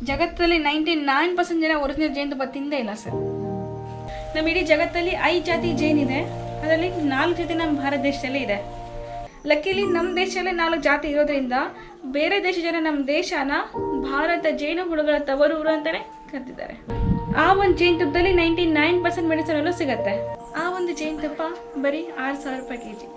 ಜಗತ್ತಲ್ಲಿ 99% ಜನ ಒರಿಜಿನಲ್ ಜೇನುತುಪ್ಪ ತಿಂದೇ ಇಲ್ಲ ಸರ್. ನಮ್ಮ ಇಡೀ ಜಗತ್ತಲ್ಲಿ 5 ಜಾತಿ ಜೇನಿದೆ, ಅದರಲ್ಲಿ 4 ಜಾತಿ ನಮ್ಮ ಭಾರತ ದೇಶದಲ್ಲೇ ಇದೆ. ಲಕ್ಕಿಲಿ ನಮ್ಮ ದೇಶದಲ್ಲೇ 4 ಜಾತಿ ಇರೋದ್ರಿಂದ ಬೇರೆ ದೇಶ ಜನ ನಮ್ಮ ದೇಶನ ಭಾರತ ಜೇನು ಹುಳುಗಳ ತವರೂರು ಅಂತಾನೆ ಕರೆದಿದ್ದಾರೆ. ಆ ಒಂದು ಜೇನುತುಪ್ಪದಲ್ಲಿ 99% ಮೆಡಿಸಿನ್ ಅಲ್ಲೂ ಸಿಗತ್ತೆ. ಆ ಒಂದು ಜೇನುತುಪ್ಪ ಬರೀ 6,000 ರೂಪಾಯಿ ಕೆಜಿ.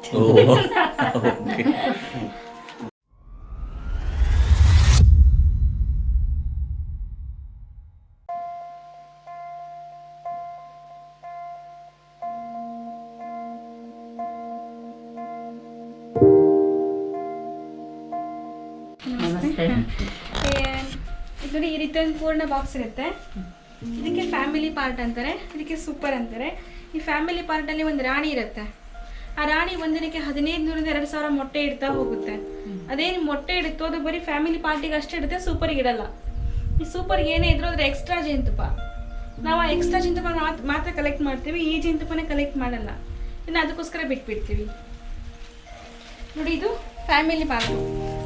ನೋಡಿ, ಈ ರೀತಿ ಒಂದು ಪೂರ್ಣ ಬಾಕ್ಸ್ ಇರುತ್ತೆ. ಇದಕ್ಕೆ ಫ್ಯಾಮಿಲಿ ಪಾರ್ಟ್ ಅಂತಾರೆ, ಇದಕ್ಕೆ ಸೂಪರ್ ಅಂತಾರೆ. ಈ ಫ್ಯಾಮಿಲಿ ಪಾರ್ಟಲ್ಲಿ ಒಂದು ರಾಣಿ ಇರುತ್ತೆ. ಆ ರಾಣಿ ಒಂದಿನಕ್ಕೆ 1500ರಿಂದ 2000 ಮೊಟ್ಟೆ ಇಡ್ತಾ ಹೋಗುತ್ತೆ. ಅದೇನು ಮೊಟ್ಟೆ ಇಡುತ್ತೋ ಅದು ಬರೀ ಫ್ಯಾಮಿಲಿ ಪಾರ್ಟಿಗೆ ಅಷ್ಟೇ ಇಡುತ್ತೆ, ಸೂಪರ್ಗೆ ಇಡಲ್ಲ. ಈ ಸೂಪರ್ಗೆ ಏನೇ ಇದ್ರೂ ಅದ್ರ ಎಕ್ಸ್ಟ್ರಾ ಜೇನುತುಪ್ಪ. ನಾವು ಆ ಎಕ್ಸ್ಟ್ರಾ ಜೇನುತುಪ್ಪ ಮಾತ್ರ ಕಲೆಕ್ಟ್ ಮಾಡ್ತೀವಿ, ಈ ಜೇನುತುಪ್ಪನೇ ಕಲೆಕ್ಟ್ ಮಾಡಲ್ಲ. ಇನ್ನು ಅದಕ್ಕೋಸ್ಕರ ಬಿಟ್ಬಿಡ್ತೀವಿ. ನೋಡಿ, ಇದು ಫ್ಯಾಮಿಲಿ ಪಾರ್ಟ್.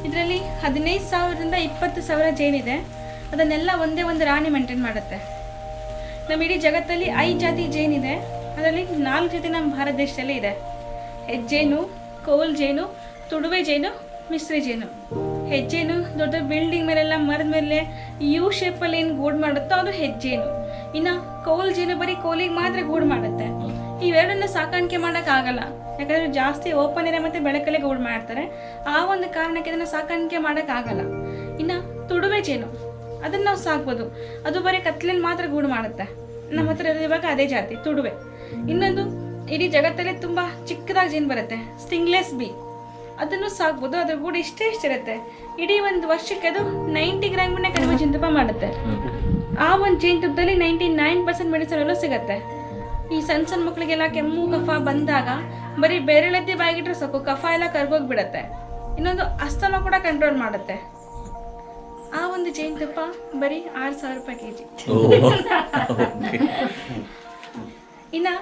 ಇದರಲ್ಲಿ 15,000ರಿಂದ 20,000 ಜೇನಿದೆ. ಅದನ್ನೆಲ್ಲ ಒಂದೇ ಒಂದು ರಾಣಿ ಮೇಂಟೈನ್ ಮಾಡುತ್ತೆ. ನಮ್ಮ ಇಡೀ ಜಗತ್ತಲ್ಲಿ 5 ಜಾತಿ ಜೇನಿದೆ, ಅದರಲ್ಲಿ 4 ಜಾತಿ ನಮ್ಮ ಭಾರತ ದೇಶದಲ್ಲೇ ಇದೆ. ಹೆಜ್ಜೇನು, ಕೋಲ್ ಜೇನು, ತುಡುವೆ ಜೇನು, ಮಿಸ್ರಿ ಜೇನು. ಹೆಜ್ಜೇನು ದೊಡ್ಡ ಬಿಲ್ಡಿಂಗ್ ಮೇಲೆಲ್ಲ ಮರದ ಮೇಲೆ ಯು ಶೇಪಲ್ಲಿ ಏನು ಗೂಡು ಮಾಡುತ್ತೋ ಅದು ಹೆಜ್ಜೇನು. ಇನ್ನು ಕೋಲ್ ಜೇನು ಬರೀ ಕೋಲಿಗೆ ಮಾತ್ರ ಗೂಡು ಮಾಡುತ್ತೆ. ಇವೆರಡನ್ನ ಸಾಕಾಣಿಕೆ ಮಾಡೋಕ್ಕಾಗಲ್ಲ, ಯಾಕಂದರೆ ಜಾಸ್ತಿ ಓಪನ್ ಏರಿಯಾ ಮತ್ತು ಬೆಳಕಲ್ಲೇ ಗೂಡು ಮಾಡ್ತಾರೆ. ಆ ಒಂದು ಕಾರಣಕ್ಕೆ ಇದನ್ನು ಸಾಕಾಣಿಕೆ ಮಾಡೋಕ್ಕಾಗಲ್ಲ. ಇನ್ನು ತುಡುವೆ ಜೇನು ಅದನ್ನು ನಾವು ಸಾಕ್ಬೋದು, ಅದು ಬರೀ ಕತ್ಲಲ್ಲಿ ಮಾತ್ರ ಗೂಡು ಮಾಡುತ್ತೆ. ನಮ್ಮ ಹತ್ರ ಇವಾಗ ಅದೇ ಜಾತಿ ತುಡುವೆ. ಇನ್ನೊಂದು ಇಡೀ ಜಗತ್ತಲ್ಲೇ ತುಂಬ ಚಿಕ್ಕದಾಗಿ ಜೇನು ಬರುತ್ತೆ, ಸ್ಟಿಂಗ್ಲೆಸ್ ಬಿ. ಅದನ್ನು ಸಾಕ್ಬೋದು, ಅದ್ರ ಗೂಡು ಇಷ್ಟೇ ಇರುತ್ತೆ. ಇಡೀ ಒಂದು ವರ್ಷಕ್ಕೆ ಅದು 90 ಗ್ರಾಮ್ನ ಕಡಿಮೆ ಜೇನುತುಪ್ಪ ಮಾಡುತ್ತೆ. ಆ ಒಂದು ಜೇನುತುಪ್ಪದಲ್ಲಿ 99% ಮೆಡಿಸಿನ್ ಅಲ್ಲೂ ಸಿಗುತ್ತೆ. ಈ ಸಣ್ಣ ಸಣ್ಣ ಮಕ್ಕಳಿಗೆಲ್ಲ ಕೆಮ್ಮು ಕಫ ಬಂದಾಗ ಬರೀ ಬೆರಳತ್ತಿ ಬಾಯಿಗಿಟ್ರೆ ಸಾಕು, ಕಫ ಎಲ್ಲ ಕರ್ಗೋಗ್ಬಿಡತ್ತೆ. ಇನ್ನೊಂದು ಅಸ್ತಮ ಕೂಡ ಕಂಟ್ರೋಲ್ ಮಾಡುತ್ತೆ. ಆ ಒಂದು ಜೇನುತುಪ್ಪ ಬರೀ 6,000 ರೂಪಾಯಿ ಕೆಜಿ. ಇನ್ನು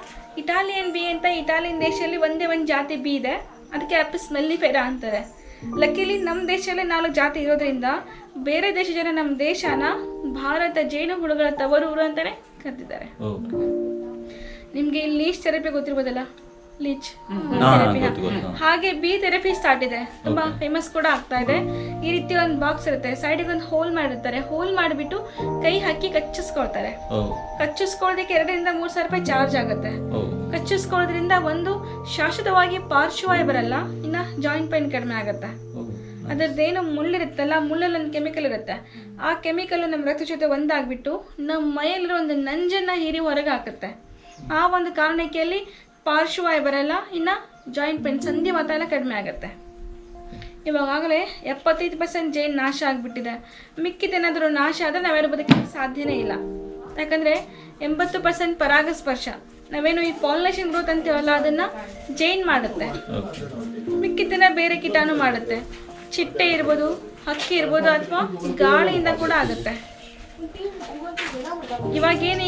ಇಟಾಲಿಯನ್ ಬಿ ಅಂತ ಇಟಾಲಿಯನ್ ದೇಶದಲ್ಲಿ ಒಂದೇ ಒಂದು ಜಾತಿ ಬಿ ಇದೆ, ಅದಕ್ಕೆ ಆಪಿಸ್ ಮೆಲ್ಲಿಫೆರಾ ಅಂತಾರೆ. ಲಕ್ಕಿಲಿ ನಮ್ಮ ದೇಶದಲ್ಲೇ 4 ಜಾತಿ ಇರೋದ್ರಿಂದ ಬೇರೆ ದೇಶ ಜನ ನಮ್ಮ ದೇಶನ ಭಾರತ ಜೇನು ಹುಳುಗಳ ತವರೂರು ಅಂತಾನೆ ಕರೆದಿದ್ದಾರೆ. ನಿಮ್ಗೆ ಇಲ್ಲಿ ಲೀಚ್ ಥೆರಪಿ ಗೊತ್ತಿರ್ಬೋದಲ್ಲ, ಲೀಚ್ ಥೆರಪಿ. ಹಾಗೆ ಬಿ ಥೆರಪಿ ಸ್ಟಾರ್ಟ್ ಇದೆ, ತುಂಬಾ ಫೇಮಸ್ ಕೂಡ ಆಗ್ತಾ ಇದೆ. ಈ ರೀತಿ ಒಂದು ಬಾಕ್ಸ್ ಇರುತ್ತೆ, ಸೈಡಿಗೆ ಒಂದು ಹೋಲ್ ಮಾಡಿರ್ತಾರೆ. ಹೋಲ್ ಮಾಡಿಬಿಟ್ಟು ಕೈ ಹಾಕಿ ಕಚ್ಚಿಸ್ಕೊಳ್ತಾರೆ. ಕಚ್ಚಿಸ್ಕೊಳ್ಳೋದಕ್ಕೆ 2ರಿಂದ 3,000 ರೂಪಾಯಿ ಚಾರ್ಜ್ ಆಗುತ್ತೆ. ಕಚ್ಚಿಸ್ಕೊಳ್ಳೋದ್ರಿಂದ ಒಂದು ಶಾಶ್ವತವಾಗಿ ಪಾರ್ಶ್ವವಾಯು ಬರಲ್ಲ, ಇನ್ನು ಜಾಯಿಂಟ್ ಪೈನ್ ಕಡಿಮೆ ಆಗುತ್ತೆ. ಅದರದ್ದೇನು ಮುಳ್ಳಿರುತ್ತಲ್ಲ, ಮುಳ್ಳಲ್ಲಿ ಒಂದು ಕೆಮಿಕಲ್ ಇರುತ್ತೆ. ಆ ಕೆಮಿಕಲ್ ನಮ್ಮ ರಕ್ತ ಜೊತೆ ಒಂದಾಗ್ಬಿಟ್ಟು ನಮ್ಮ ಮೈಯಲ್ಲಿರೋ ಒಂದು ನಂಜನ್ನ ಹೀರಿ ಹೊರಗೆ ಹಾಕುತ್ತೆ. ಆ ಒಂದು ಕಾರಣಕ್ಕೆ ಅಲ್ಲಿ ಪಾರ್ಶ್ವವಾಯು ಬರಲ್ಲ, ಇನ್ನು ಜಾಯಿಂಟ್ ಪೇನ್ ಸಂಧಿ ಮಾತ್ರ ಎಲ್ಲ ಕಡಿಮೆ ಆಗುತ್ತೆ. ಇವಾಗಲೇ 75% ಜೇನು ನಾಶ ಆಗಿಬಿಟ್ಟಿದೆ. ಮಿಕ್ಕಿದೇನಾದರೂ ನಾಶ ಆದರೆ ನಾವೇನು ಬದುಕಲಿಕ್ಕೆ ಸಾಧ್ಯನೇ ಇಲ್ಲ. ಯಾಕಂದರೆ 80% ಪರಾಗಸ್ಪರ್ಶ, ನಾವೇನು ಈ ಪಾಲಿನೇಷನ್ ಗ್ರೋತ್ ಅಂತೀವಲ್ಲ ಅದನ್ನು ಜೇನು ಮಾಡುತ್ತೆ. ಮಿಕ್ಕಿದ್ದನ್ನ ಬೇರೆ ಕೀಟಾಣು ಮಾಡುತ್ತೆ. ಚಿಟ್ಟೆ ಇರ್ಬೋದು, ಹಕ್ಕಿ ಇರ್ಬೋದು, ಅಥವಾ ಗಾಳಿಯಿಂದ ಕೂಡ ಆಗುತ್ತೆ. ಇವಾಗೇನು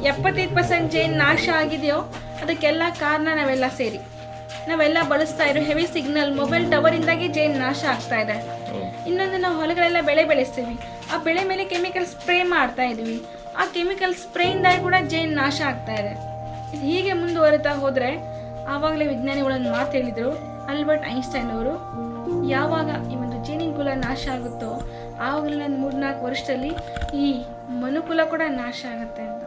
75% ಜೇನು ನಾಶ ಆಗಿದೆಯೋ ಅದಕ್ಕೆಲ್ಲ ಕಾರಣ ನಾವೆಲ್ಲ ಸೇರಿ, ನಾವೆಲ್ಲ ಬಳಸ್ತಾ ಇರೋ ಹೆವಿ ಸಿಗ್ನಲ್, ಮೊಬೈಲ್ ಟವರಿಂದಾಗಿ ಜೇನು ನಾಶ ಆಗ್ತಾ ಇದೆ. ಇನ್ನೊಂದು, ನಾವು ಹೊಲಗಳೆಲ್ಲ ಬೆಳೆ ಬೆಳೆಸ್ತೀವಿ, ಆ ಬೆಳೆ ಮೇಲೆ ಕೆಮಿಕಲ್ ಸ್ಪ್ರೇ ಮಾಡ್ತಾ ಇದೀವಿ. ಆ ಕೆಮಿಕಲ್ ಸ್ಪ್ರೇಯಿಂದಾಗಿ ಕೂಡ ಜೇನು ನಾಶ ಆಗ್ತಾ ಇದೆ. ಹೀಗೆ ಮುಂದುವರಿತಾ ಹೋದರೆ, ಆವಾಗಲೇ ವಿಜ್ಞಾನಿಗಳನ್ನು ಮಾತು ಹೇಳಿದರು ಆಲ್ಬರ್ಟ್ ಐನ್ಸ್ಟೈನ್ ಅವರು, ಯಾವಾಗ ಈ ಒಂದು ಜೇನಿನ ಕುಲ ನಾಶ ಆಗುತ್ತೋ ಆವಾಗಲೇ 3-4 ವರ್ಷದಲ್ಲಿ ಈ ಮನುಕುಲ ಕೂಡ ನಾಶ ಆಗುತ್ತೆ ಅಂತ.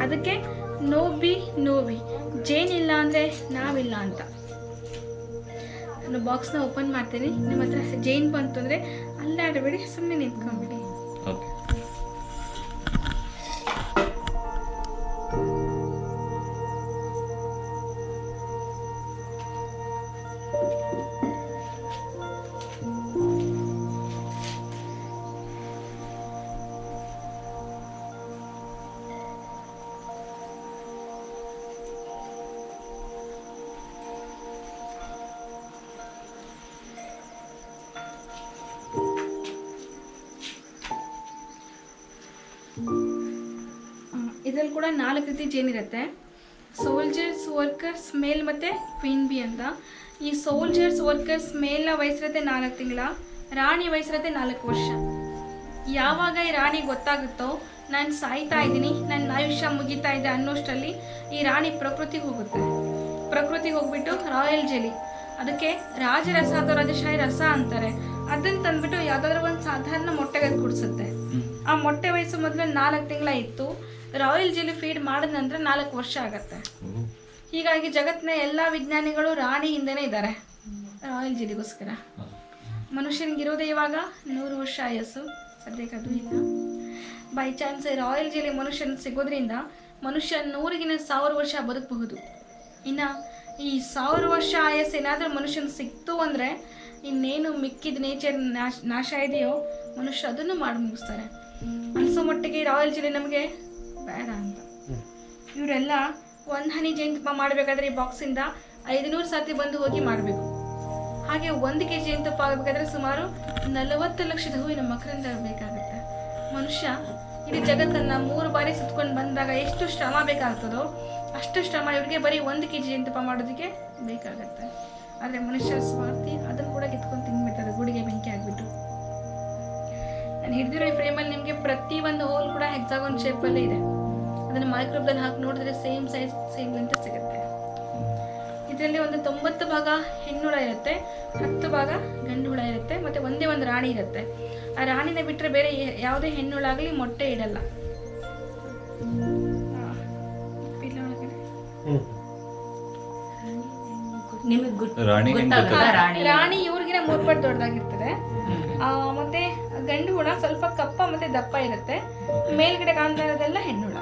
ಅದಕ್ಕೆ ನೋವಿ ಜೇನಿಲ್ಲ ಅಂದರೆ ನಾವಿಲ್ಲ ಅಂತ. ನಾನು ಬಾಕ್ಸ್ನ ಓಪನ್ ಮಾಡ್ತೀನಿ. ನಿಮ್ಮ ಹತ್ರ ಜೇನು ಬಂತು ಅಂದರೆ ಅಲ್ಲಾಡಬೇಡಿ, ಸುಮ್ಮನೆ ನಿಂತ್ಕೊಂಡ್ಬಿಡಿ. ಇದರಲ್ಲಿ ಕೂಡ 4 ರೀತಿ ಜೇನಿರುತ್ತೆ. ಸೋಲ್ಜರ್ಸ್, ವರ್ಕರ್ಸ್, ಮೇಲ್ ಮತ್ತು ಕ್ವೀನ್ ಬಿ ಅಂತ. ಈ ಸೋಲ್ಜರ್ಸ್, ವರ್ಕರ್ಸ್, ಮೇಲ್ನ ವಯಸ್ಸಿರುತ್ತೆ 4 ತಿಂಗಳ, ರಾಣಿ ವಯಸ್ಸಿರುತ್ತೆ 4 ವರ್ಷ. ಯಾವಾಗ ಈ ರಾಣಿ ಗೊತ್ತಾಗುತ್ತೋ ನಾನು ಸಾಯ್ತಾ ಇದ್ದೀನಿ, ನನ್ನ ಆಯುಷ್ಯ ಮುಗಿತಾ ಇದೆ ಅನ್ನೋಷ್ಟರಲ್ಲಿ ಈ ರಾಣಿ ಪ್ರಕೃತಿಗೆ ಹೋಗುತ್ತೆ. ಪ್ರಕೃತಿಗೆ ಹೋಗ್ಬಿಟ್ಟು ರಾಯಲ್ ಜೆಲಿ, ಅದಕ್ಕೆ ರಾಜರಸ ಅಥವಾ ರಾಜಶಾಹಿ ರಸ ಅಂತಾರೆ, ಅದನ್ನ ತಂದ್ಬಿಟ್ಟು ಯಾವ್ದಾದ್ರು ಒಂದು ಸಾಧಾರಣ ಮೊಟ್ಟೆಗೆ ಕುಡಿಸುತ್ತೆ. ಆ ಮೊಟ್ಟೆ ವಯಸ್ಸು ಮೊದಲು 4 ತಿಂಗಳ ಇತ್ತು. ರಾಯಲ್ ಜೆಲಿ ಫೀಡ್ ಮಾಡಿದ ನಂತರ 4 ವರ್ಷ ಆಗತ್ತೆ. ಹೀಗಾಗಿ ಜಗತ್ತಿನ ಎಲ್ಲ ವಿಜ್ಞಾನಿಗಳು ರಾಣಿ ಹಿಂದೆನೇ ಇದ್ದಾರೆ ರಾಯಲ್ ಜೆಲಿಗೋಸ್ಕರ. ಮನುಷ್ಯನಿಗಿರೋದೇ ಇವಾಗ 100 ವರ್ಷ ಆಯಸ್ಸು, ಸದ್ಯಕ್ಕೆ ಅದು ಇಲ್ಲ. ಬೈ ಚಾನ್ಸ್ ರಾಯಲ್ ಜೆಲಿ ಮನುಷ್ಯನ ಸಿಗೋದ್ರಿಂದ ಮನುಷ್ಯ 100 ವರ್ಷ ಬದುಕಬಹುದು. ಇನ್ನು ಈ 1000 ವರ್ಷ ಆಯಸ್ಸು ಏನಾದರೂ ಮನುಷ್ಯನ ಸಿಕ್ತು ಅಂದರೆ ಇನ್ನೇನು ಮಿಕ್ಕಿದ ನೇಚರ್ ನಾಶ ಇದೆಯೋ ಮನುಷ್ಯ ಅದನ್ನು ಮಾಡಿ ಮುಗಿಸ್ತಾರೆ. ಅನಿಸೋ ಮಟ್ಟಿಗೆ ರಾಯಲ್ ಜೆಲಿ ನಮಗೆ ಬೇಡ ಅಂತ. ಇವರೆಲ್ಲ 1 ಹನಿ ಜೇನುತುಪ್ಪ ಮಾಡಬೇಕಾದ್ರೆ ಈ ಬಾಕ್ಸಿಂದ 500 ಸರ್ತಿ ಬಂದು ಹೋಗಿ ಮಾಡಬೇಕು. ಹಾಗೆ 1 kg ಜೇನುತುಪ್ಪ ಆಗಬೇಕಾದ್ರೆ ಸುಮಾರು 40 ಲಕ್ಷದ ಹೂವಿನ ಮಕರಂದ ಬೇಕಾಗುತ್ತೆ. ಮನುಷ್ಯ ಇಡೀ ಜಗತ್ತನ್ನು 3 ಬಾರಿ ಸುತ್ಕೊಂಡು ಬಂದಾಗ ಎಷ್ಟು ಶ್ರಮ ಬೇಕಾಗ್ತದೋ ಅಷ್ಟು ಶ್ರಮ ಇವರಿಗೆ ಬರೀ 1 kg ಜೇನುತುಪ್ಪ ಮಾಡೋದಕ್ಕೆ ಬೇಕಾಗತ್ತೆ. ಆದರೆ ಮನುಷ್ಯ ಸ್ವಾರ್ಥಿ, ಅದನ್ನು ಕೂಡ ಕಿತ್ಕೊಂಡು ತಿನ್ಬಿಡ್ತಾರೆ ಗುಡಿಗೆ ಬೆಂಕಿ ಆಗಿಬಿಟ್ಟು. ನಾನು ಹಿಡಿದಿರೋ ಈ ಫ್ರೇಮಲ್ಲಿ ನಿಮಗೆ ಪ್ರತಿ ಒಂದು ಹೋಲ್ ಕೂಡ ಹೆಕ್ಸಾಗೋನ್ ಶೇಪಲ್ಲೇ ಇದೆ. ಅದನ್ನು ಮೈಕ್ರೋಬ್ದಲ್ಲಿ ಹಾಕಿ ನೋಡಿದ್ರೆ ಸೇಮ್ ಸೈಜ್ ಸೇಮ್ ಲೆಂತ್ ಸಿಗುತ್ತೆ. ಇದರಲ್ಲಿ ಒಂದು 90 ಭಾಗ ಹೆಣ್ಣುಳ ಇರುತ್ತೆ, 10 ಭಾಗ ಗಂಡು ಹುಳ ಇರುತ್ತೆ, ಮತ್ತು ಒಂದೇ ಒಂದು ರಾಣಿ ಇರುತ್ತೆ. ಆ ರಾಣಿನ ಬಿಟ್ಟರೆ ಬೇರೆ ಯಾವುದೇ ಹೆಣ್ಣುಳಾಗಲಿ ಮೊಟ್ಟೆ ಇಡಲ್ಲ. ರಾಣಿ ಇವ್ರಿಗಿನ 3 ಪಟ್ಟು ದೊಡ್ಡದಾಗಿರ್ತದೆ. ಮತ್ತೆ ಗಂಡು ಹುಳ ಸ್ವಲ್ಪ ಕಪ್ಪ ಮತ್ತೆ ದಪ್ಪ ಇರುತ್ತೆ. ಮೇಲ್ಗಡೆ ಕಾಣ್ತಾ ಇರೋದೆಲ್ಲ ಹೆಣ್ಣುಳ.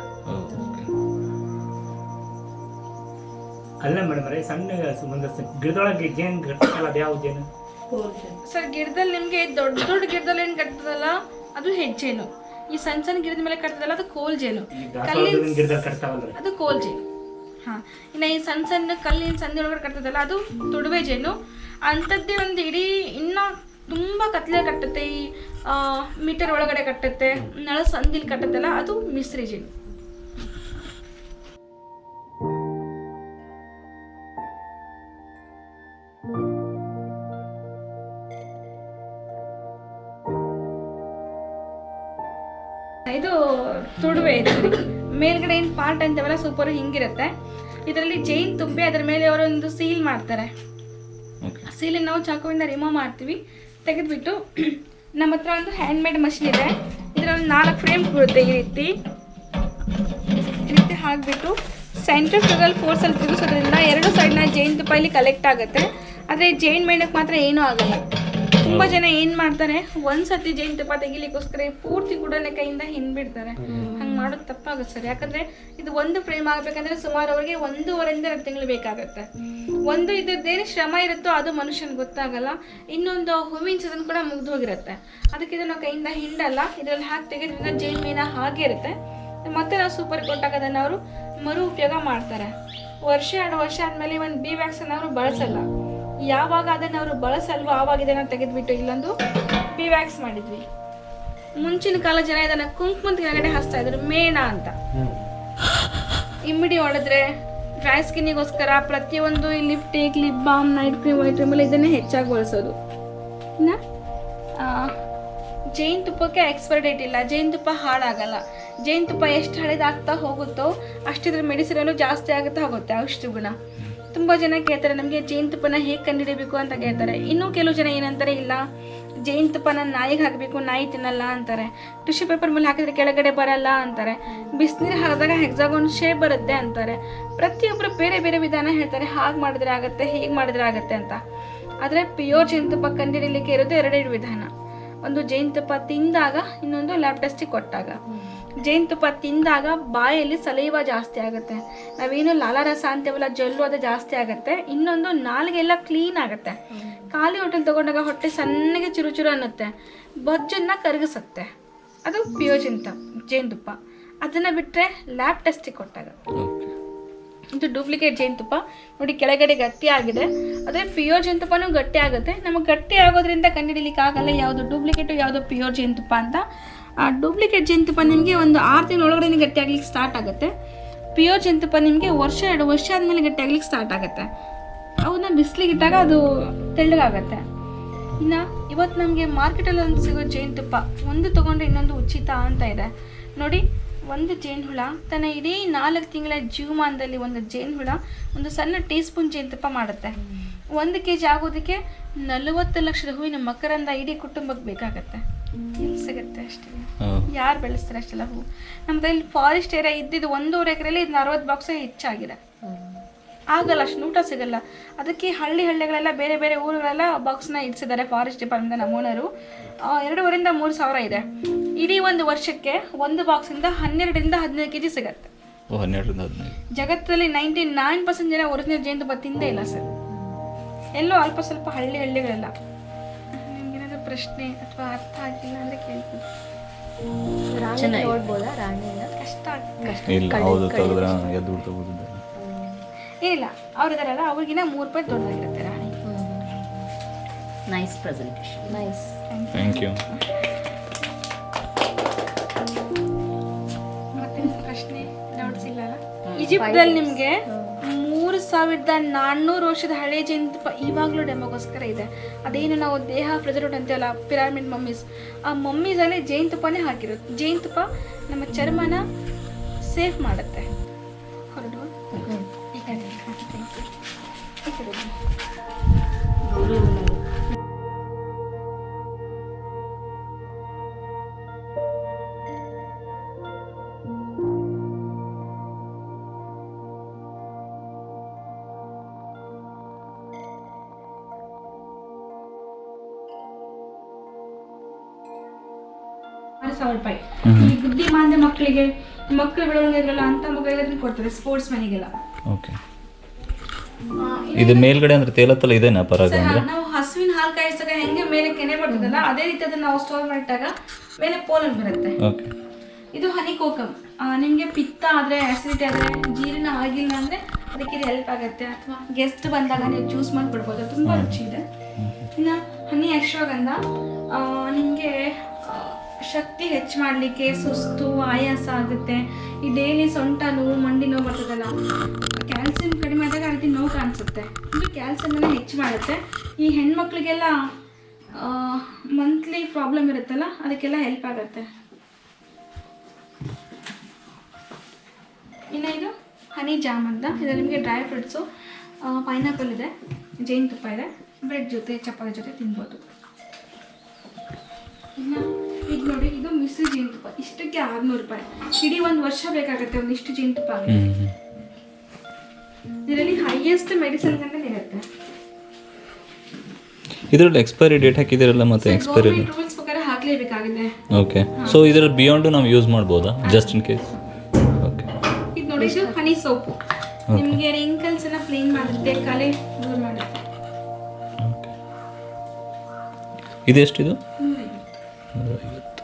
ಅಲ್ಲ ಮೇಡಮ್, ಸಣ್ಣ ಗಿಡದೊಳಗೆ ಜೇನು ಕಟ್ಟಲ್ಲ, ಅದು ಯಾವ ಜೇನು ಸರ್? ಗಿಡದಲ್ಲಿ ನಿಮ್ಗೆ ದೊಡ್ಡ ದೊಡ್ಡ ಗಿಡದಲ್ಲಿ ಏನ್ ಕಟ್ತದಲ್ಲ ಅದು ಹೆಜ್ಜೇನು. ಈ ಸಣ್ಣ ಸಣ್ಣ ಗಿಡದ ಮೇಲೆ ಕಟ್ತದಲ್ಲ ಅದು ಕೋಲ್ ಜೇನು. ಅದು ಕೋಲ್ ಜೇನು. ಹಾ, ಇನ್ನು ಈ ಸಣ್ಣ ಸಣ್ಣ ಕಲ್ಲಿನ ಸಂದಿ ಒಳಗಡೆ ಕಟ್ತದಲ್ಲ ಅದು ತುಡುವೆ ಜೇನು. ಅಂಥದ್ದೇ ಒಂದು ಇಡೀ ಇನ್ನ ತುಂಬಾ ಕತ್ಲೆ ಕಟ್ಟುತ್ತೆ, ಈ ಮೀಟರ್ ಒಳಗಡೆ ಕಟ್ಟುತ್ತೆ, ನಳ ಸಂದಿಲ್ ಕಟ್ಟುತ್ತಲ್ಲ ಅದು ಮಿಸ್ರಿ ಜೇನು. ಇದು ತುಡುವೆ. ಮೇಲ್ಗಡೆ ಏನು ಪಾರ್ಟ್ ಅಂತವೆಲ್ಲ ಸೂಪರ್ ಹಿಂಗಿರುತ್ತೆ. ಇದರಲ್ಲಿ ಜೇನು ತುಂಬಿ ಅದರ ಮೇಲೆ ಅವರೊಂದು ಸೀಲ್ ಮಾಡ್ತಾರೆ. ಸೀಲನ್ನು ನಾವು ಚಾಕುವಿಂದ ರಿಮೂವ್ ಮಾಡ್ತೀವಿ, ತೆಗೆದ್ಬಿಟ್ಟು ನಮ್ಮ ಹತ್ರ ಒಂದು ಹ್ಯಾಂಡ್ ಮೇಡ್ ಮಷಿನ್ ಇದೆ. ಇದರಲ್ಲಿ 4 ಫ್ರೇಮ್ ಕೊಡುತ್ತೆ. ಈ ರೀತಿ ಹಾಕ್ಬಿಟ್ಟು ಸೆಂಟ್ರಿಫ್ಯೂಗಲ್ ಫೋರ್ಸಲ್ಲಿ ತಿರುಗಿಸೋದ್ರಿಂದ 2 ಸೈಡ್ನ ಜೇನುತುಪ್ಪ ಇಲ್ಲಿ ಕಲೆಕ್ಟ್ ಆಗುತ್ತೆ. ಆದರೆ ಜೇನು ಮೇಣಕ್ಕೆ ಮಾತ್ರ ಏನೂ ಆಗಲ್ಲ. ತುಂಬ ಜನ ಏನು ಮಾಡ್ತಾರೆ, ಒಂದ್ಸತಿ ಜೇನುತುಪ್ಪ ತೆಗಿಲಿಕ್ಕೋಸ್ಕರ ಪೂರ್ತಿ ಕೂಡ ಕೈಯಿಂದ ಹಿಂಡ್ಬಿಡ್ತಾರೆ. ಹಂಗೆ ಮಾಡೋದು ತಪ್ಪಾಗುತ್ತೆ ಸರ್. ಯಾಕಂದರೆ ಇದು ಒಂದು ಫ್ರೇಮ್ ಆಗಬೇಕಂದ್ರೆ ಸುಮಾರು ಅವರಿಗೆ 1.5 2 ತಿಂಗಳು ಬೇಕಾಗುತ್ತೆ. ಒಂದು ಇದ್ರದ್ದೇನು ಶ್ರಮ ಇರುತ್ತೋ ಅದು ಮನುಷ್ಯನಿಗೆ ಗೊತ್ತಾಗಲ್ಲ. ಇನ್ನೊಂದು ಹೂವಿನ ಸೀಸನ್ ಕೂಡ ಮುಗ್ದು ಹೋಗಿರುತ್ತೆ. ಅದಕ್ಕೆ ಇದನ್ನು ಕೈಯಿಂದ ಹಿಂಡಲ್ಲ, ಇದರಲ್ಲಿ ಹಾಕಿ ತೆಗೆದ್ರಿಂದ ಜೇನು ಮೇಣ ಹಾಗೆ ಇರುತ್ತೆ. ಮತ್ತೆ ನಾವು ಸೂಪರ್ ಕೊಟ್ಟಾಗ ಅದನ್ನು ಅವರು ಮರು ಉಪಯೋಗ ಮಾಡ್ತಾರೆ. 1 2 ವರ್ಷ ಆದಮೇಲೆ ಒಂದು ಬಿ ವ್ಯಾಕ್ಸನ್ನು ಅವರು ಬಳಸಲ್ಲ. ಯಾವಾಗ ಅದನ್ನು ಅವರು ಬಳಸಲ್ವೋ ಆವಾಗ ಇದನ್ನು ತೆಗೆದುಬಿಟ್ಟು ಇಲ್ಲೊಂದು ಬಿ ವ್ಯಾಕ್ಸ್ ಮಾಡಿದ್ವಿ. ಮುಂಚಿನ ಕಾಲ ಜನ ಇದನ್ನು ಕುಂಕುಮದ ಕೆಳಗಡೆ ಹಚ್ತಾ ಇದ್ರು, ಮೇಣ ಅಂತ. ಇಮ್ಮಿಡಿ ಹೊಡೆದ್ರೆ ಡ್ರೈ ಸ್ಕಿನ್ನಿಗೋಸ್ಕರ ಪ್ರತಿಯೊಂದು ಈ lipstick, lip balm, night cream, white ಕ್ರೀಮಲ್ಲಿ ಇದನ್ನೇ ಹೆಚ್ಚಾಗಿ ಬಳಸೋದು. ಇನ್ನು ಜೇನುತುಪ್ಪಕ್ಕೆ ಎಕ್ಸ್ಪೈರಿ ಡೇಟ್ ಇಲ್ಲ, ಜೇನುತುಪ್ಪ ಹಾಳಾಗಲ್ಲ. ಜೇನುತುಪ್ಪ ಎಷ್ಟು ಹಳೆದಾಗ್ತಾ ಹೋಗುತ್ತೋ ಅಷ್ಟಿದ್ರ ಮೆಡಿಸಿನಲ್ಲೂ ಜಾಸ್ತಿ ಆಗುತ್ತಾ ಹೋಗುತ್ತೆ ಔಷಧಿ ಗುಣ. ತುಂಬ ಜನ ಕೇಳ್ತಾರೆ ನಮಗೆ ಜೇನುತುಪ್ಪನ ಹೇಗೆ ಕಂಡುಹಿಡಿಯಬೇಕು ಅಂತ ಕೇಳ್ತಾರೆ. ಇನ್ನೂ ಕೆಲವು ಜನ ಏನಂತಾರೆ, ಇಲ್ಲ ಜೇನುತುಪ್ಪನ ನಾಯಿಗೆ ಹಾಕಬೇಕು, ನಾಯಿ ತಿನ್ನಲ್ಲ ಅಂತಾರೆ. ಟಿಶ್ಯೂ ಪೇಪರ್ ಮೇಲೆ ಹಾಕಿದ್ರೆ ಕೆಳಗಡೆ ಬರಲ್ಲ ಅಂತಾರೆ. ಬಿಸಿನೀರು ಹಾಕಿದಾಗ ಹೆಕ್ಸಾಗೋನ್ ಶೇಪ್ ಬರುತ್ತೆ ಅಂತಾರೆ. ಪ್ರತಿಯೊಬ್ಬರು ಬೇರೆ ಬೇರೆ ವಿಧಾನ ಹೇಳ್ತಾರೆ, ಹಾಗೆ ಮಾಡಿದ್ರೆ ಆಗುತ್ತೆ, ಹೀಗೆ ಮಾಡಿದ್ರೆ ಆಗುತ್ತೆ ಅಂತ. ಆದರೆ ಪ್ಯೂರ್ ಜೇನುತುಪ್ಪ ಕಂಡುಹಿಡಿಯಲಿಕ್ಕೆ ಇರೋದು 2 ವಿಧಾನ. ಒಂದು ಜೇನುತುಪ್ಪ ತಿಂದಾಗ, ಇನ್ನೊಂದು ಲ್ಯಾಬ್ ಟೆಸ್ಟಿಗೆ ಕೊಟ್ಟಾಗ. ಜೇನುತುಪ್ಪ ತಿಂದಾಗ ಬಾಯಲ್ಲಿ ಸಲೈವ ಜಾಸ್ತಿ ಆಗುತ್ತೆ, ನಾವೇನು ಲಾಲಾರಸ ಅಂತೇವಲ್ಲ ಜಲ್ಲು ಅದು ಜಾಸ್ತಿ ಆಗುತ್ತೆ. ಇನ್ನೊಂದು ನಾಲಿಗೆಲ್ಲ ಕ್ಲೀನ್ ಆಗುತ್ತೆ. ಖಾಲಿ ಹೋಟೆಲ್ ತೊಗೊಂಡಾಗ ಹೊಟ್ಟೆ ಸಣ್ಣಗೆ ಚುರು ಚುರು ಅನ್ನುತ್ತೆ, ಬೊಜ್ಜನ್ನು ಕರಗಿಸುತ್ತೆ. ಅದು ಪ್ಯೂರ್ ಜೇನುತುಪ್ಪ. ಅದನ್ನು ಬಿಟ್ಟರೆ ಲ್ಯಾಬ್ ಟೆಸ್ಟಿಗೆ ಕೊಟ್ಟಾಗ. ಇದು ಡೂಪ್ಲಿಕೇಟ್ ಜೇನುತುಪ್ಪ ನೋಡಿ, ಕೆಳಗಡೆ ಗಟ್ಟಿ ಆಗಿದೆ. ಆದರೆ ಪ್ಯೂರ್ ಜೇನುತುಪ್ಪನೂ ಗಟ್ಟಿ ಆಗುತ್ತೆ. ನಮಗೆ ಗಟ್ಟಿ ಆಗೋದ್ರಿಂದ ಕಂಡುಹಿಡಿಯಲಿಕ್ಕೆ ಆಗಲ್ಲ ಯಾವುದು ಡೂಪ್ಲಿಕೇಟು ಯಾವುದು ಪ್ಯೂರ್ ಜೇನುತುಪ್ಪ ಅಂತ. ಆ ಡೂಪ್ಲಿಕೇಟ್ ಜೇನುತುಪ್ಪ ನಿಮಗೆ ಒಂದು 6 ತಿಂಗಳ ಒಳಗಡೆ ಗಟ್ಟಿ ಆಗ್ಲಿಕ್ಕೆ ಸ್ಟಾರ್ಟ್ ಆಗುತ್ತೆ. ಪ್ಯೂರ್ ಜೇನುತುಪ್ಪ ನಿಮಗೆ 1 2 ವರ್ಷ ಆದಮೇಲೆ ಗಟ್ಟಿ ಆಗ್ಲಿಕ್ಕೆ ಸ್ಟಾರ್ಟ್ ಆಗುತ್ತೆ. ಅವನ್ನ ಬಿಸಿಲಿಗಿಟ್ಟಾಗ ಅದು ತೆಳ್ಳಗಾಗತ್ತೆ. ಇನ್ನು ಇವತ್ತು ನಮಗೆ ಮಾರ್ಕೆಟಲ್ಲಿ ಒಂದು ಸಿಗೋ ಜೇನುತುಪ್ಪ ಒಂದು ತೊಗೊಂಡ್ರೆ ಇನ್ನೊಂದು ಉಚಿತ ಅಂತ ಇದೆ ನೋಡಿ. ಒಂದು ಜೇನುಹುಳ ತನ್ನ ಇಡೀ 4 ತಿಂಗಳ ಜೀವಮಾನದಲ್ಲಿ ಒಂದು ಜೇನುಹುಳ ಒಂದು ಸಣ್ಣ ಟೀ ಸ್ಪೂನ್ ಜೇನುತುಪ್ಪ ಮಾಡುತ್ತೆ. 1 kg ಆಗೋದಕ್ಕೆ 40 ಲಕ್ಷದ ಹೂವಿನ ಮಕರಂದ ಇಡೀ ಕುಟುಂಬಕ್ಕೆ ಬೇಕಾಗತ್ತೆ. ಎಲ್ಲಿ ಸಿಗುತ್ತೆ ಅಷ್ಟೇ? ಯಾರು ಬೆಳೆಸ್ತಾರೆ ಅಷ್ಟೆಲ್ಲ ಹೂವು? ನಮ್ದು ಇಲ್ಲಿ ಫಾರೆಸ್ಟ್ ಏರಿಯಾ ಇದ್ದಿದ್ದು 1.5 ಎಕರೆಯಲ್ಲಿ ಇದನ್ನ 60 ಬಾಕ್ಸ್ ಹೆಚ್ಚಾಗಿದೆ. ಆಗಲ್ಲ, ಅಷ್ಟು ಊಟ ಸಿಗಲ್ಲ. ಅದಕ್ಕೆ ಹಳ್ಳಿಗಳೆಲ್ಲ ಬೇರೆ ಬೇರೆ ಊರುಗಳೆಲ್ಲ ಬಾಕ್ಸ್ನ ಇಡಿಸಿದ್ದಾರೆ ಫಾರೆಸ್ಟ್ ಡಿಪಾರ್ಟ್ಮೆಂಟ್ ನಮ್ಮ ಓನರು. 2,500 3 ಸಾವಿರ ಇದೆ. ಇಡೀ ಒಂದು ವರ್ಷಕ್ಕೆ ಒಂದು ಬಾಕ್ಸಿಂದ 12ರಿಂದ 15 kg ಸಿಗತ್ತೆ. 12ರಿಂದ 15. ಜಗತ್ತಲ್ಲಿ 99% ಜನ ಒರಿಜಿನಲ್ ಜೇನುತುಪ್ಪ ತಿಂದೇ ಇಲ್ಲ ಸರ್. ಎಲ್ಲೋ ಅಲ್ಪ ಸ್ವಲ್ಪ ಹಳ್ಳಿಗಳೆಲ್ಲ. ನಿಮ್ಗೇನಾದ್ರು ಪ್ರಶ್ನೆ ಅಥವಾ ಅರ್ಥ ಆಗಿಲ್ಲ ಅಂದರೆ ಕೇಳ್ಬೋದು. ನೋಡ್ಬೋದಾ ರಾಣಿನ? ಕಷ್ಟ ಇಲ್ಲ, ಹೌದು, ತೆಗೆದ್ರೆ ಎದ್ದು ತಗೋದಿಲ್ಲ. ಏನಿಲ್ಲ, ಅವ್ರಿದಾರಲ್ಲ ಅವ್ರಿಗಿನ 3 ರೂಪಾಯಿ ದೊಡ್ಡದಾಗಿರುತ್ತೆ Rani. Nice presentation. Nice, thank you. ಮತ್ತೆ ಪ್ರಶ್ನೆ ಡೌಟ್ಸ್ ಇಲ್ಲಲ್ಲ? ಈಜಿಪ್ಟಲ್ಲಿ ನಿಮಗೆ 3,400 ವರ್ಷದ ಹಳೆ ಜೇನುತುಪ್ಪ ಇವಾಗಲೂ ಡೆಮೋಗೋಸ್ಕರ ಇದೆ. ಅದೇನು ನಾವು ದೇಹ ಪ್ರೆಸರ್ವೇಟಿವ್ ಅಂತೀವಲ್ಲ, ಪಿರಾಮಿಡ್ ಮಮ್ಮೀಸ್, ಆ ಮಮ್ಮೀಸಲ್ಲಿ ಜೇನುತುಪ್ಪನೇ ಹಾಕಿರೋದು. ಜೇನುತುಪ್ಪ ನಮ್ಮ ಚರ್ಮನ ಸೇಫ್ ಮಾಡುತ್ತೆ. ಹೊರಡು ಈ ಕಡೆ ಈ ಕಡೆ. ₹6,000 ಈ ಬುದ್ಧಿಮಾಂದ್ಯ ಮಕ್ಕಳಿಗೆ, ಮಕ್ಕಳು ಬೆಳವಣಿಗೆಲ್ಲ ಅಂತ ಮಕ್ಕಳಿಗೆ ಕೊಡ್ತಾರೆ, ಸ್ಪೋರ್ಟ್ಸ್ ಮನೆಗೆಲ್ಲ. ಓಕೆ, ಇದು ಮೇಲ್ಗಡೆ ಅಂದ್ರೆ ತೇಲತ್ತಲ್ಲ, ಇದೇನಾ ಪರಾಗ ಅಂದ್ರೆ? ನಾವು ಹಸುವಿನ ಹಾಲು ಕಾಯಿಸಿದಾಗ ಹೆಂಗೆ ಮೇಲೆ ಕೆನೆ ಬರ್ತದಲ್ಲ, ಅದೇ ರೀತಿ ಅದನ್ನ ನಾವು ಸ್ಟೋರ್ ಮಾಡಿಟ್ಟಾಗ ಮೇಲೆ ಪೋಲನ್ ಬರುತ್ತೆ. ಓಕೆ, ಇದು ಹನಿ ಕೋಕಮ್. ನಿಮಗೆ ಪಿತ್ತ ಆದರೆ, ಆಸಿಡಿಟಿ ಆದರೆ, ಜೀರ್ಣ ಆಗಿಲ್ಲ ಅಂದರೆ ಅದಕ್ಕೆ ಇದು ಹೆಲ್ಪ್ ಆಗುತ್ತೆ. ಅಥವಾ ಗೆಸ್ಟ್ ಬಂದಾಗ ನೀವು ಜ್ಯೂಸ್ ಮಾಡಿ ಕೊಡ್ಬೋದು, ತುಂಬ ರುಚಿ ಇದೆ. ಇನ್ನು ಹನಿ ಅಶ್ವಗಂಧ ನಿಮಗೆ ಶಕ್ತಿ ಹೆಚ್ಚು ಮಾಡಲಿಕ್ಕೆ, ಸುಸ್ತು ಆಯಾಸ ಆಗುತ್ತೆ. ಈ ಡೈಲಿ ಸೊಂಟ ನೋವು, ಮಂಡಿ ನೋವು ಬರ್ತದಲ್ಲ, ಕ್ಯಾಲ್ಸಿಯಂ ಕಡಿಮೆ ಆದಾಗ ಆ ರೀತಿ ನೋವು ಕಾಣಿಸುತ್ತೆ. ಇದು ಕ್ಯಾಲ್ಸಿಯಮನ್ನು ಹೆಚ್ಚು ಮಾಡುತ್ತೆ. ಈ ಹೆಣ್ಮಕ್ಳಿಗೆಲ್ಲ ಮಂತ್ಲಿ ಪ್ರಾಬ್ಲಮ್ ಇರುತ್ತಲ್ಲ, ಅದಕ್ಕೆಲ್ಲ ಹೆಲ್ಪ್ ಆಗುತ್ತೆ. ಇನ್ನು ಇದು ಹನಿ ಜಾಮ್ ಅಂತ. ಇದರಲ್ಲಿ ನಿಮಗೆ ಡ್ರೈ ಫ್ರೂಟ್ಸು, ಪೈನಾಪಲ್ ಇದೆ, ಜೇನುತುಪ್ಪ ಇದೆ, ಬ್ರೆಡ್ ಜೊತೆ ಚಪಾತಿ ಜೊತೆ ತಿನ್ಬೋದು. ಇನ್ನು ಈಗ ನೋಡಿ, ಇದು ಮಿಶ್ರಿ ಜೇನುತುಪ್ಪ. ಇಷ್ಟಕ್ಕೆ ₹600. ಇಡೀ 1 ವರ್ಷ ಬೇಕಾಗುತ್ತೆ ಒಂದಿಷ್ಟು ಜೇನುತುಪ್ಪ. ಇದರಲ್ಲಿ ಹೈಯೆಸ್ಟ್ ಮೆಡಿಸಿನ್ ಅಂತ ಇರುತ್ತೆ. ಇದರಲ್ಲಿ ಎಕ್ಸ್ಪೈರಿ ಡೇಟ್ ಹಾಕಿದಿರಲ್ಲ, ಮತ್ತೆ ಎಕ್ಸ್ಪೈರಿ ರೂಲ್ಸ್ ಪ್ರಕಾರ ಹಾಕಲೇಬೇಕಾಗಿದೆ. ಓಕೆ, ಸೊ ಇದರ ಬಿಯಾಂಡ್ ನಾವು ಯೂಸ್ ಮಾಡ್ಬೋದಾ, ಜಸ್ಟ್ ಇನ್ ಕೇಸ್? ಓಕೆ, ಇದು ನೋಡಿ, ಇದು ಹನಿ ಸೋಪು. ನಿಮಗೆ ರಿಂಕಲ್ಸ್ ಎಲ್ಲ ಕ್ಲೀನ್ ಮಾಡುತ್ತೆ, ಕಲೆ ದೂರ ಮಾಡುತ್ತೆ. ಇದೆಷ್ಟಿದು? 150.